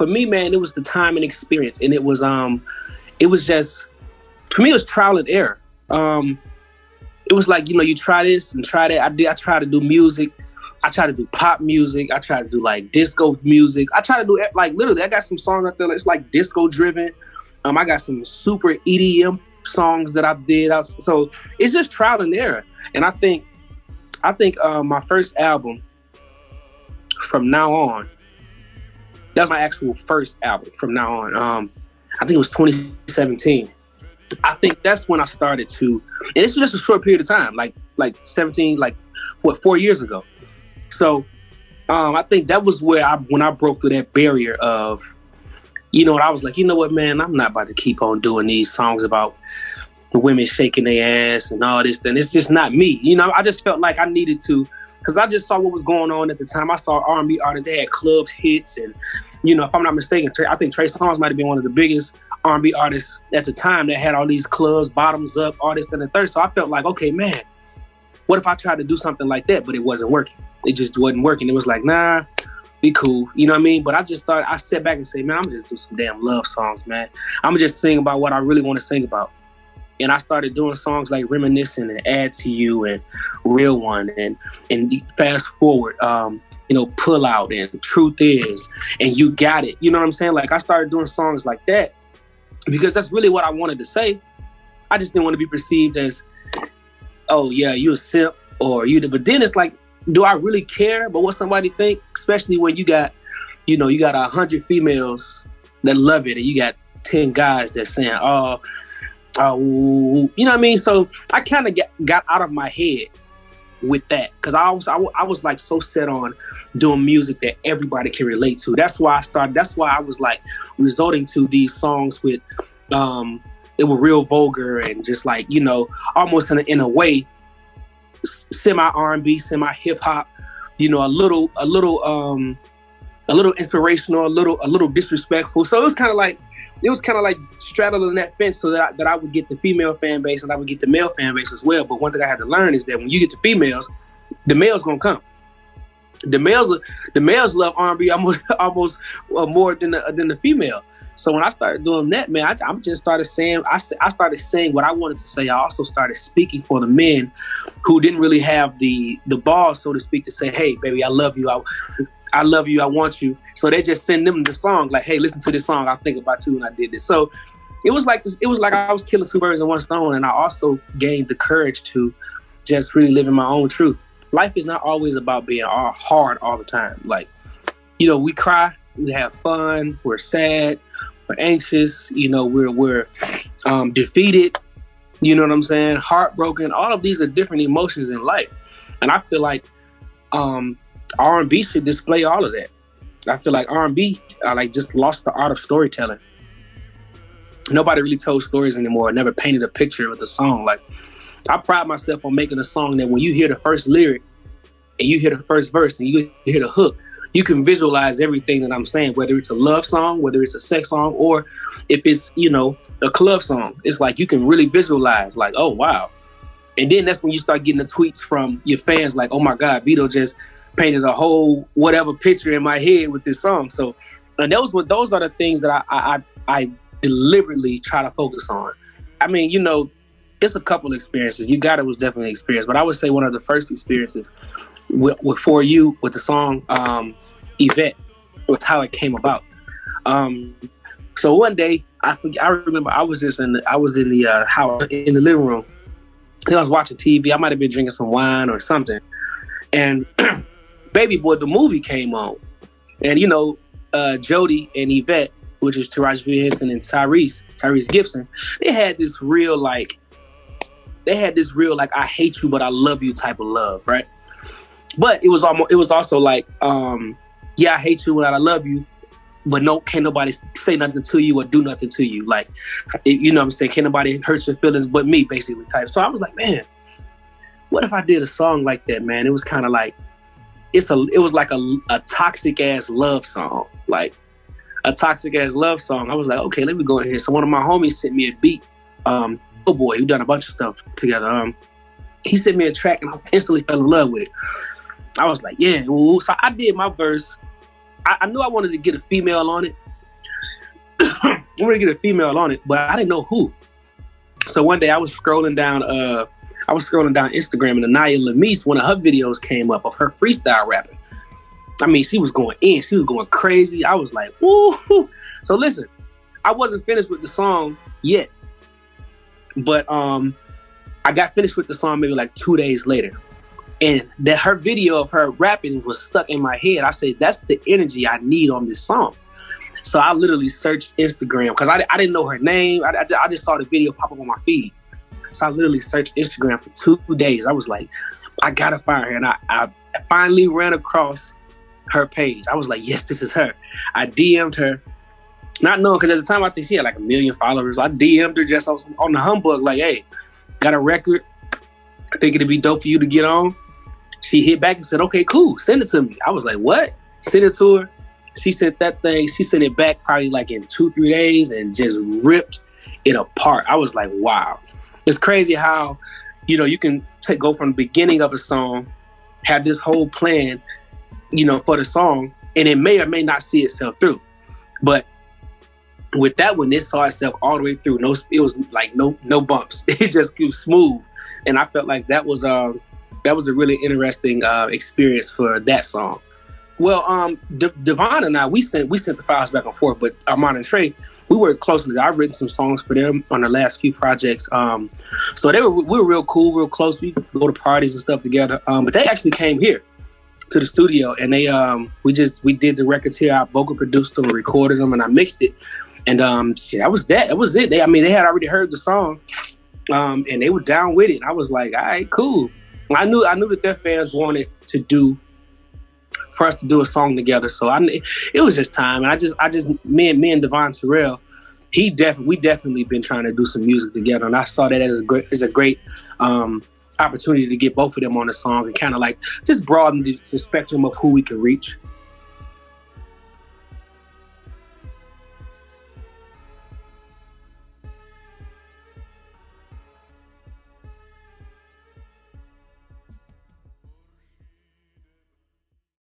for me, man, it was the time and experience, and it was just, to me, it was trial and error. It was like, you try this and try that. I tried to do music. I tried to do pop music. I tried to do like disco music. I tried to do like literally. I got some songs out there that's like disco driven. I got some super EDM songs that I did. So it's just trial and error. And I think my first album, From Now On, that was my actual first album, From Now On. I think it was 2017. I think that's when I started to, and it's just a short period of time, like 17, 4 years ago. So I think that was when I broke through that barrier of, I was like, you know what, man, I'm not about to keep on doing these songs about the women shaking their ass and all this. Then it's just not me. I just felt like I needed to, because I just saw what was going on at the time. I saw R&B artists, they had clubs hits, and if I'm not mistaken, I think Trae Songz might have been one of the biggest R&B artists at the time that had all these clubs, bottoms up, all this and the third. So I felt like, okay, man, what if I tried to do something like that, but it wasn't working? It just wasn't working. It was like, nah, be cool. You know what I mean? But I just thought, I sat back and say, man, I'm gonna just do some damn love songs, man. I'm gonna just sing about what I really want to sing about. And I started doing songs like Reminiscing and Add to You and Real One and Fast Forward, Pull Out and Truth Is and You Got It. You know what I'm saying? Like I started doing songs like that because that's really what I wanted to say. I just didn't want to be perceived as, oh yeah, you a simp or you. But then it's like, do I really care about what somebody think? Especially when you got 100 females that love it and you got 10 guys that saying, oh, you know what I mean? So I kind of got out of my head with that because I was like so set on doing music that everybody can relate to. That's why I started. That's why I was like resorting to these songs with they were real vulgar and just like almost in a way semi R&B, semi hip hop. A little inspirational, a little disrespectful. So it was kind of like straddling that fence so that I would get the female fan base and I would get the male fan base as well. But one thing I had to learn is that when you get the females, the males gonna come. The males love R&B almost more than the female. So when I started doing that, man, I just started saying I started saying what I wanted to say. I also started speaking for the men who didn't really have the balls, so to speak, to say, "Hey, baby, I love you. I love you. I want you." So they just send them the song, like, "Hey, listen to this song. I think about you when I did this." So it was like I was killing two birds in one stone, and I also gained the courage to just really live in my own truth. Life is not always about being all hard all the time. Like, we cry, we have fun, we're sad, we're anxious, we're defeated. You know what I'm saying? Heartbroken. All of these are different emotions in life, and I feel like R&B should display all of that. I feel like R&B just lost the art of storytelling. Nobody really told stories anymore. Never painted a picture with a song. Like, I pride myself on making a song that when you hear the first lyric and you hear the first verse and you hear the hook, you can visualize everything that I'm saying, whether it's a love song, whether it's a sex song, or if it's, a club song. It's like you can really visualize, like, oh, wow. And then that's when you start getting the tweets from your fans like, oh my God, Vedo just painted a whole whatever picture in my head with this song. So, and those are the things that I deliberately try to focus on. I mean, it's a couple experiences. You Got It was definitely an experience, but I would say one of the first experiences with For You with the song Yvette was how it came about. So one day I remember I was in the house in the living room. I was watching TV. I might have been drinking some wine or something, and Baby Boy the movie came on, and Jody and Yvette, which is Taraji Henson and Tyrese Gibson, they had this real I hate you but I love you type of love, right? But it was also like, yeah, I hate you but I love you, but can't nobody say nothing to you or do nothing to you. Like, you know what I'm saying? Can't nobody hurt your feelings but me, basically type. So I was like, man, what if I did a song like that, man? It was kind of like, it was like a toxic ass love song, like a toxic ass love song. I was like, okay, let me go in here. So one of my homies sent me a beat. Oh boy, we've done a bunch of stuff together. He sent me a track and I instantly fell in love with it. I was like, yeah. So I did my verse. I knew I wanted to get a female on it, I wanted to get a female on it, but I didn't know who. So one day I was scrolling down Instagram, and Anaya Lamise, one of her videos came up of her freestyle rapping. I mean, she was going in, she was going crazy. I was like, woo. So listen, I wasn't finished with the song yet, but I got finished with the song maybe like 2 days later. And that her video of her rapping was stuck in my head. I said, that's the energy I need on this song. So I literally searched Instagram because I didn't know her name. I just saw the video pop up on my feed. So I literally searched Instagram for 2 days. I was like, I gotta find her. And I finally ran across her page. I was like, yes, this is her. I DM'd her, not knowing, because at the time I think she had like 1 million followers. I DM'd her just on the humbug, like, hey, got a record. I think it'd be dope for you to get on. She hit back and said, okay, cool, send it to me. I was like, what? Send it to her. She sent that thing. She sent it back probably like in 2-3 days and just ripped it apart. I was like, wow. It's crazy how, you can go from the beginning of a song, have this whole plan, for the song, and it may or may not see itself through. But with that one, it saw itself all the way through. It was like no bumps. It just was smooth. And I felt like that was a really interesting experience for that song. Well, Devon and I, we sent the files back and forth, but Armand and Trae, we worked closely. I've written some songs for them on their last few projects. So we were real cool, real close. We go to parties and stuff together. But they actually came here to the studio, and they we did the records here. I vocal produced them, recorded them, and I mixed it. And that was it. They had already heard the song, and they were down with it. I was like, all right, cool. I knew that their fans wanted for us to do a song together. So it was just time. And me and Devon Terrell, we definitely been trying to do some music together. And I saw that as a great opportunity to get both of them on the song and kind of like just broaden the spectrum of who we can reach.